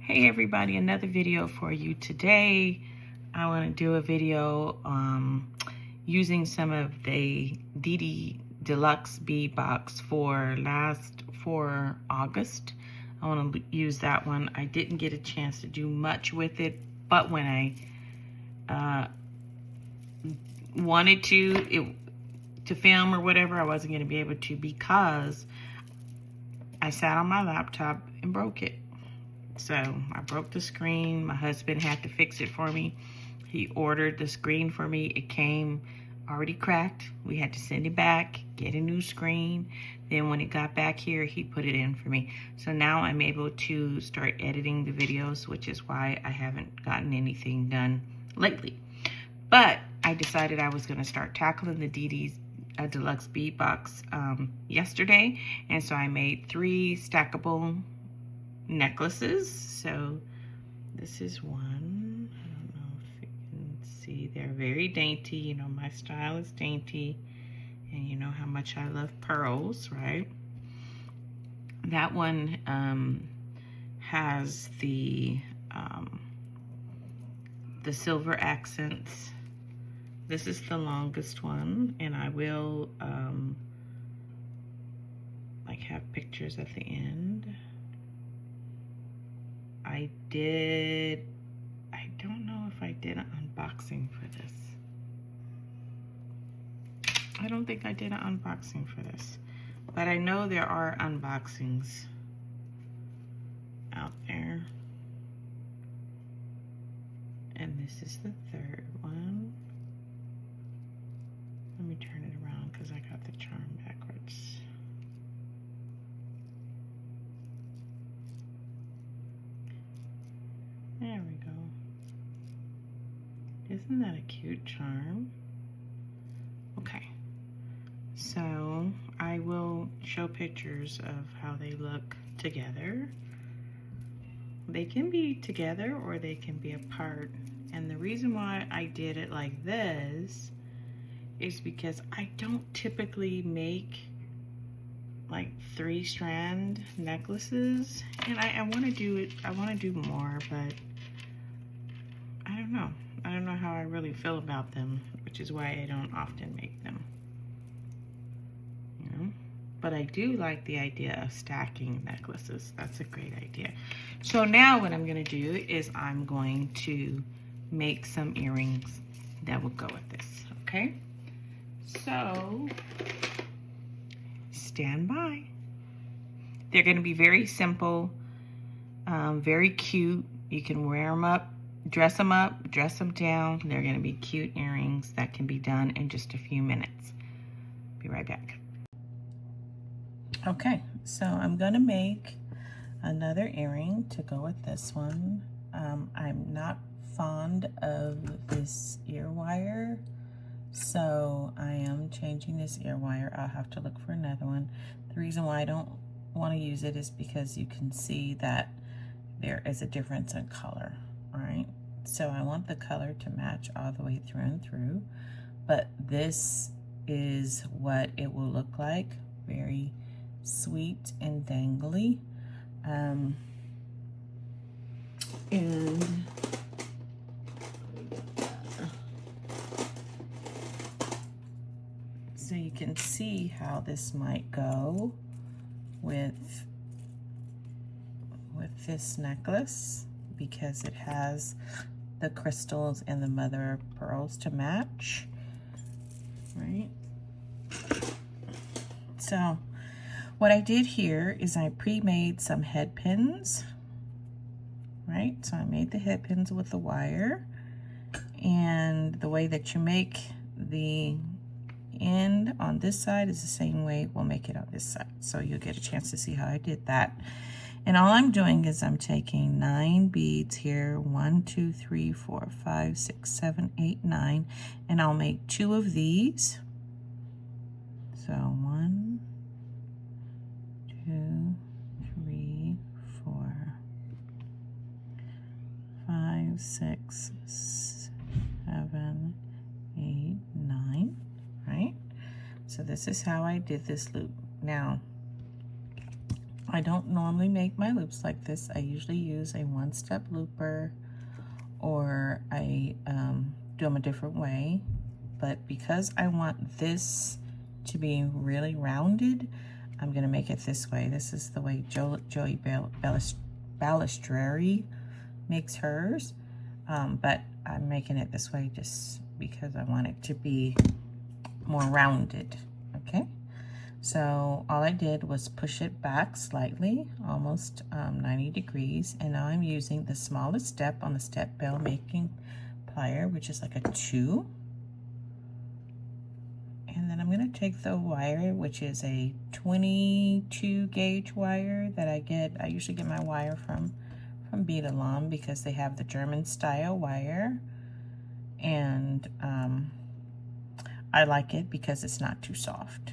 Hey everybody, another video for you today. I want to do a video using some of the Didi Deluxe Bead Box for August. I want to use that one. I didn't get a chance to do much with it, but when I wanted to film or whatever, I wasn't going to be able to because I sat on my laptop and broke it. So I broke the screen. My husband had to fix it for me. He ordered the screen for me. It came already cracked. We had to send it back, get a new screen. Then when it got back here, he put it in for me. So now I'm able to start editing the videos, which is why I haven't gotten anything done lately. But I decided I was going to start tackling the Didi Deluxe Bead Box yesterday. And so I made 3 stackable necklaces. So this is one. I don't know if you can see, they're very dainty. You know, my style is dainty, and you know how much I love pearls, right? That one has the silver accents. This is the longest one, and I will like have pictures at the end. I don't know if I did an unboxing for this. I don't think I did an unboxing for this, but I know there are unboxings out there. And this is the 3rd one. Let me turn it around because I got the charm backwards. There we go. Isn't that a cute charm? Okay, so I will show pictures of how they look together. They can be together or they can be apart. And the reason why I did it like this is because I don't typically make like 3-strand necklaces, and I want to do it. I want to do more, but I don't know. I don't know how I really feel about them, which is why I don't often make them. You know, but I do like the idea of stacking necklaces. That's a great idea. So now what I'm going to do is I'm going to make some earrings that will go with this. Okay. So stand by. They're going to be very simple, very cute. You can wear them up, dress them down. They're going to be cute earrings that can be done in just a few minutes. Be right back. Okay, so I'm going to make another earring to go with this one. I'm not fond of this ear wire, so I am changing this ear wire. I'll have to look for another one. The reason why I don't want to use it is because you can see that there is a difference in color. All right, so I want the color to match all the way through and through, but this is what it will look like. Very sweet and dangly. And so you can see how this might go with this necklace, because it has the crystals and the mother of pearls to match, right? So what I did here is I pre-made some head pins, right? So I made the head pins with the wire, and the way that you make the end on this side is the same way we'll make it on this side. So you'll get a chance to see how I did that. And all I'm doing is I'm taking 9 beads here, 1, 2, 3, 4, 5, 6, 7, 8, 9, and I'll make 2 of these. So 1, 2, 3, 4, 5, 6, 7, 8, 9, right? So this is how I did this loop. Now, I don't normally make my loops like this. I usually use a one-step looper, or I do them a different way. But because I want this to be really rounded, I'm gonna make it this way. This is the way Joey Balistreri makes hers, but I'm making it this way just because I want it to be more rounded, okay? So all I did was push it back slightly, almost 90 degrees, and now I'm using the smallest step on the step bell making plier, which is like a 2. And then I'm going to take the wire, which is a 22 gauge wire that I usually get my wire from Bead Alum, because they have the German style wire, and I like it because it's not too soft.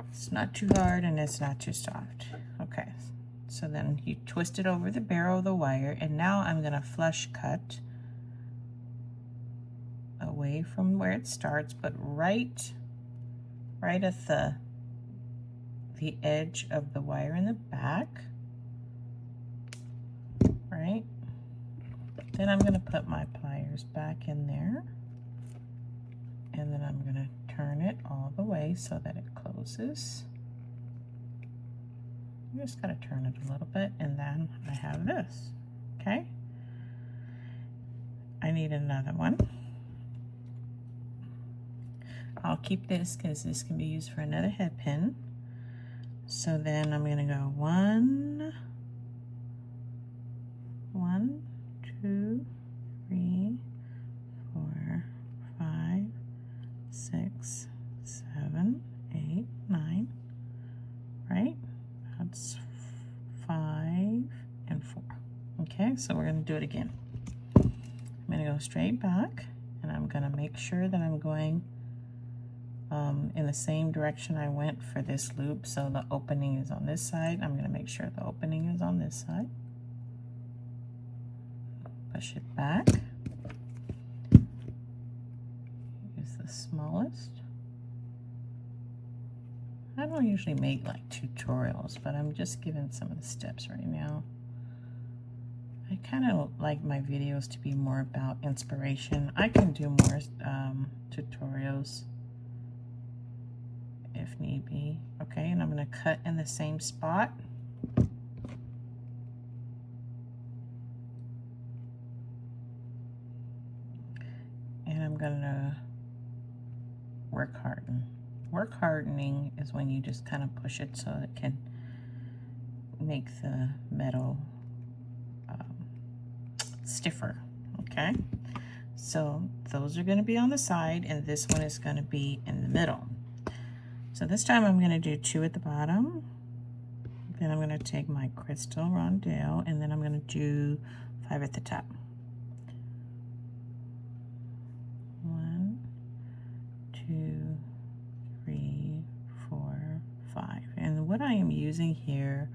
It's not too hard and it's not too soft. Okay, so then you twist it over the barrel of the wire, and now I'm going to flush cut away from where it starts, but right at the edge of the wire in the back, right? Then I'm going to put my pliers back in there, and then I'm going to turn it all the way so that it closes. You just got to turn it a little bit, and then I have this, okay? I need another one. I'll keep this because this can be used for another head pin. So then I'm going to go 1, 2, 3, 4, 5, 6, 7, 8, 9, right? That's 5 and 4. Okay, so we're going to do it again. I'm going to go straight back, and I'm going to make sure that I'm going in the same direction I went for this loop. So the opening is on this side. I'm going to make sure the opening is on this side. Push it back. Use the smallest. I don't usually make like tutorials, but I'm just giving some of the steps right now. I kind of like my videos to be more about inspiration. I can do more tutorials if need be. Okay, and I'm going to cut in the same spot. And I'm going to work harden. Work hardening is when you just kind of push it so it can make the metal stiffer. Okay, so those are going to be on the side, and this one is going to be in the middle. So this time I'm going to do 2 at the bottom. Then I'm going to take my crystal rondelle, and then I'm going to do 5 at the top. 1, 2, 3, 4, 5. And what I am using here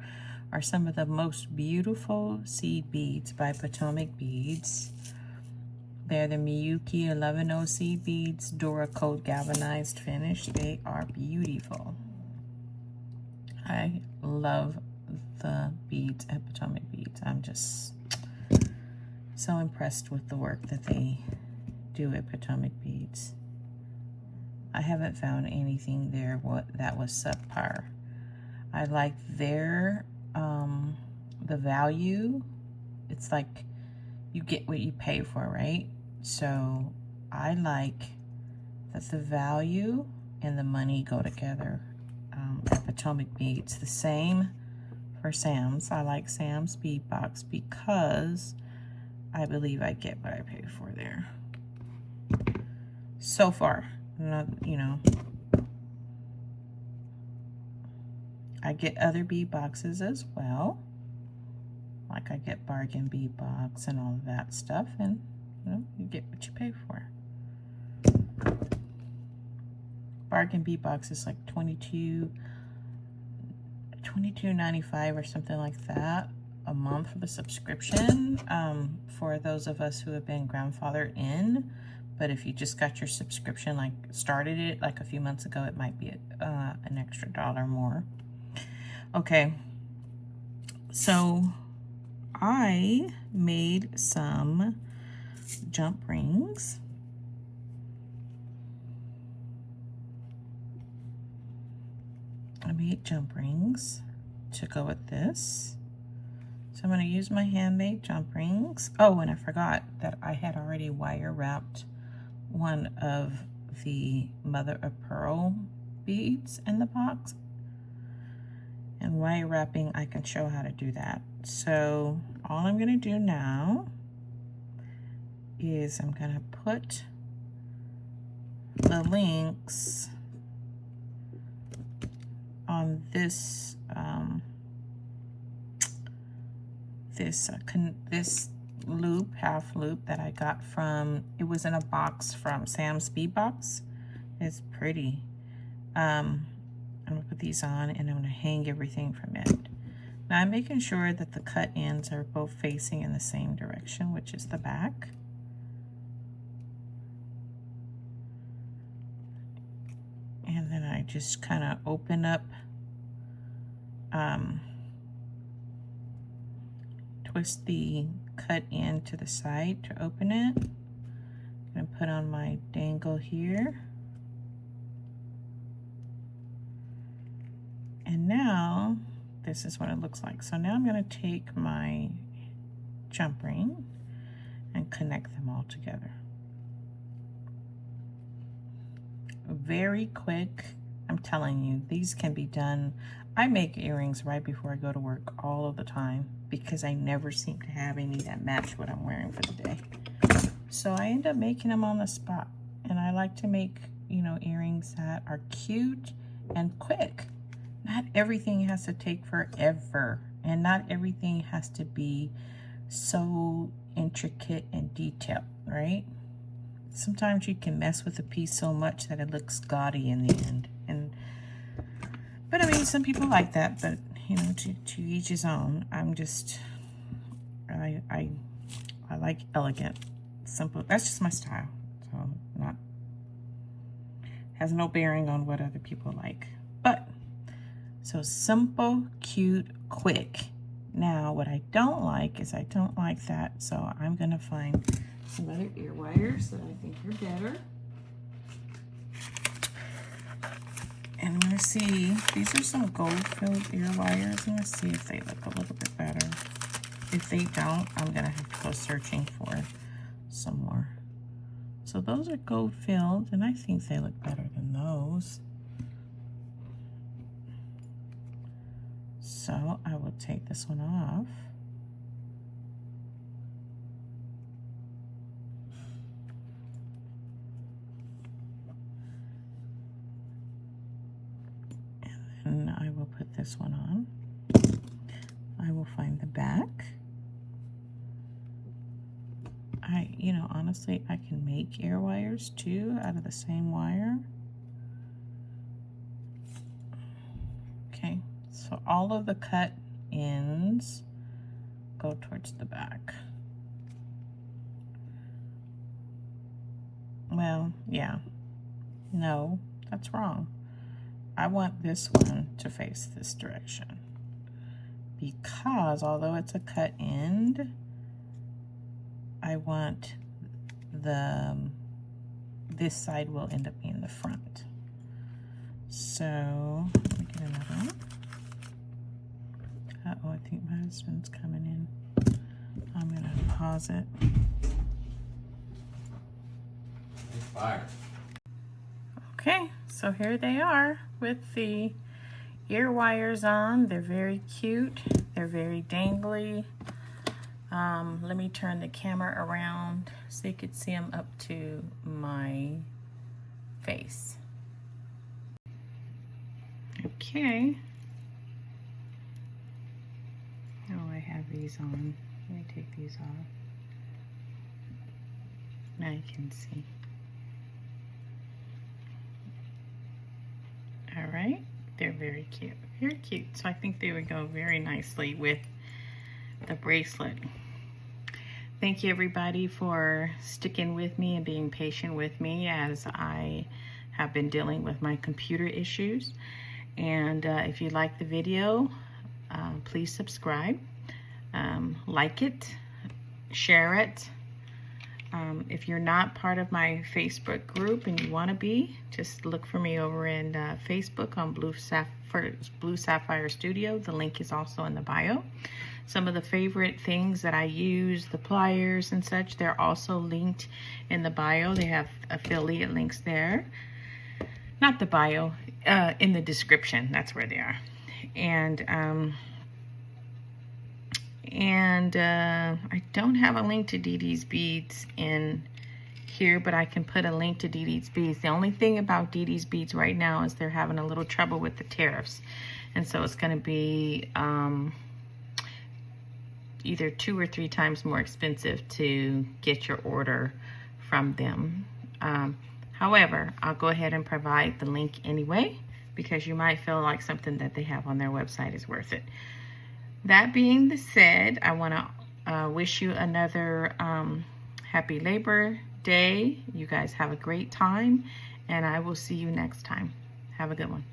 are some of the most beautiful seed beads by Potomac Beads. They're the Miyuki 11O seed beads, Duracoat galvanized finish. They are beautiful. I love the beads at Potomac Beads. I'm just so impressed with the work that they do at Potomac Beads. I haven't found anything there that was subpar. I like their the value. It's like you get what you pay for, right? So I like that the value and the money go together at Potomac Beads. The same for Sam's. I like Sam's Bead Box because I believe I get what I pay for there. So far, not, you know, I get other bead boxes as well. Like I get Bargain Bead Box and all of that stuff, and you know, you get what you pay for. Bargain Bead Box is like $22.95 or something like that a month for the subscription, for those of us who have been grandfathered in. But if you just got your subscription, like started it like a few months ago, it might be an extra $1 more. Okay, So I made some jump rings. I made jump rings to go with this. So I'm going to use my handmade jump rings. Oh, and I forgot that I had already wire wrapped one of the mother of pearl beads in the box. And wire wrapping, I can show how to do that. So all I'm going to do now is I'm going to put the links on this this loop, half loop that I got from, it was in a box from Sam's Bead Box. It's pretty. I'm gonna put these on and I'm gonna hang everything from it. Now I'm making sure that the cut ends are both facing in the same direction, which is the back. And then I just kind of open up, twist the cut end to the side to open it. I'm gonna put on my dangle here. And now this is what it looks like. So now I'm gonna take my jump ring and connect them all together. Very quick. I'm telling you, these can be done. I make earrings right before I go to work all of the time because I never seem to have any that match what I'm wearing for the day. So I end up making them on the spot. And I like to make, you know, earrings that are cute and quick. Not everything has to take forever, and not everything has to be so intricate and detailed, right? Sometimes you can mess with a piece so much that it looks gaudy in the end. But I mean, some people like that, but you know, to each his own. I'm just, I like elegant, simple. That's just my style. So has no bearing on what other people like. But, so simple, cute, quick. Now, what I don't like is I don't like that. So I'm gonna find some other ear wires that I think are better. And I'm gonna see, these are some gold-filled ear wires. I'm gonna see if they look a little bit better. If they don't, I'm gonna have to go searching for some more. So those are gold-filled, and I think they look better than those. So I will take this one off. And I will put this one on. I will find the back. You know, honestly, I can make ear wires too out of the same wire. Okay, so all of the cut ends go towards the back. Well, yeah. No, that's wrong. I want this one to face this direction because although it's a cut end, I want this side will end up being the front. So let me get another one. Uh-oh, I think my husband's coming in. I'm gonna pause it. Fire. Okay, so here they are with the ear wires on. They're very cute. They're very dangly. Let me turn the camera around so you could see them up to my face. Okay. Oh, I have these on. Let me take these off. Now you can see. All right, they're very cute, very cute. So I think they would go very nicely with the bracelet. Thank you everybody for sticking with me and being patient with me as I have been dealing with my computer issues. And if you like the video, please subscribe, like it, share it. If you're not part of my Facebook group and you want to be, just look for me over in Facebook on BluSaffhire Studio. The link is also in the bio. Some of the favorite things that I use, the pliers and such, they're also linked in the bio. They have affiliate links there. Not the bio, in the description. That's where they are. And I don't have a link to Didi's beads in here, but I can put a link to Didi's beads. The only thing about Didi's beads right now is they're having a little trouble with the tariffs. And so it's going to be either 2 or 3 times more expensive to get your order from them. However, I'll go ahead and provide the link anyway, because you might feel like something that they have on their website is worth it. That being said, I want to wish you another happy Labor Day. You guys have a great time, and I will see you next time. Have a good one.